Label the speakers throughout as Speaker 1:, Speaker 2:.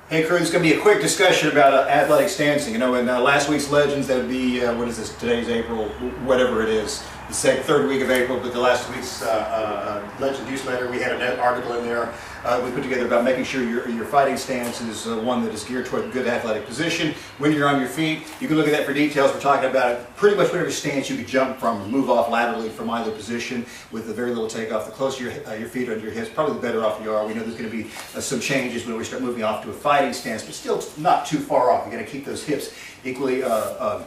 Speaker 1: Hey crew, it's going to be a quick discussion about athletic stancing. You know, in last week's Legends, that would be, what is this, today's April, whatever it is, the third week of April, but the last week's Legend newsletter, we had an article in there we put together about making sure your fighting stance is one that is geared toward a good athletic position. When you're on your feet, you can look at that for details. We're talking about pretty much whatever stance you could jump from or move off laterally from either position with a very little takeoff. The closer your feet are under your hips, probably the better off you are. We know there's going to be some changes when we start moving off to a fighting stance, but still not too far off. You're going to keep those hips equally, your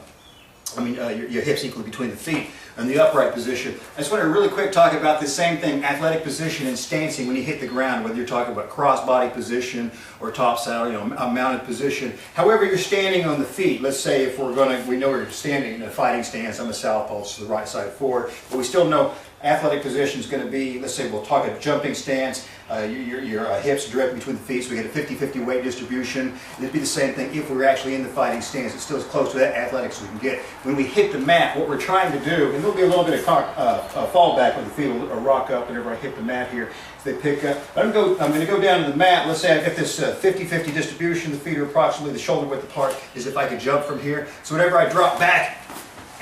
Speaker 1: hips equally between the feet and the upright position. I just want to really quick talk about this same thing, athletic position and stancing when you hit the ground, whether you're talking about cross-body position or top saddle, a mounted position. However you're standing on the feet, let's say if we know we're standing in a fighting stance, I'm a southpaw, so the right side forward, but we still know athletic position is going to be, let's say we'll talk a jumping stance, your hips directly between the feet, so we get a 50-50 weight distribution. It'd be the same thing if we were actually in the fighting stance. It's still as close to that athletics as we can get. When we hit the mat, what we're trying to do, and there'll be a little bit of fallback when the feet will rock up whenever I hit the mat here. If they pick up, I'm going to go down to the mat. Let's say I've got this 50-50 distribution. The feet are approximately the shoulder width apart, as if I could jump from here. So whenever I drop back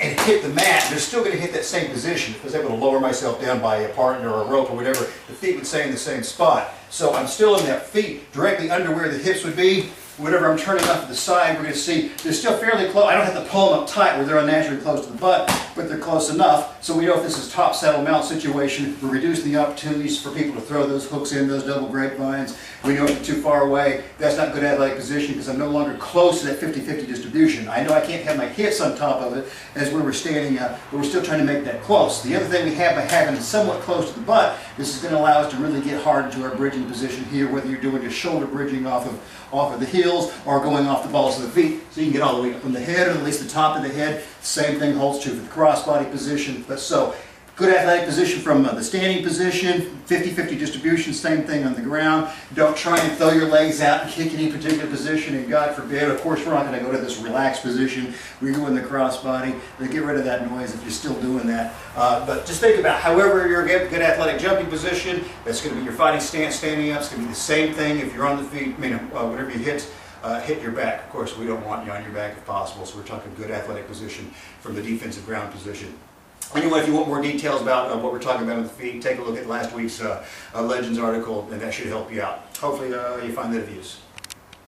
Speaker 1: and hit the mat, they're still going to hit that same position. If I was able to lower myself down by a partner or a rope or whatever, the feet would stay in the same spot. So I'm still in that feet directly under where the hips would be. Whenever I'm turning off to the side, we're going to see they're still fairly close. I don't have to pull them up tight where they're unnaturally close to the butt, but they're close enough. So we know if this is top saddle mount situation, we're reducing the opportunities for people to throw those hooks in, those double grapevines. We know if they're too far away, that's not good athletic position because I'm no longer close to that 50-50 distribution. I know I can't have my hips on top of it as when we're standing up, but we're still trying to make that close. The other thing we have by having it somewhat close to the butt, this is going to allow us to really get hard into our bridging position here, whether you're doing your shoulder bridging off of the heels or going off the balls of the feet, so you can get all the way up from the head or at least the top of the head. Same thing holds true for the crossbody position. But so, good athletic position from the standing position, 50-50 distribution, same thing on the ground. Don't try and throw your legs out and kick any particular position, and God forbid, of course we're not going to go to this relaxed position. We go in the crossbody to get rid of that noise if you're still doing that. But just think about however you're in a good athletic jumping position, that's going to be your fighting stance, standing up. It's going to be the same thing if you're on the feet, whatever you hit your back. Of course, we don't want you on your back if possible, so we're talking good athletic position from the defensive ground position. Anyway, if you want more details about what we're talking about with the feet, take a look at last week's Legends article, and that should help you out. Hopefully you find that of use.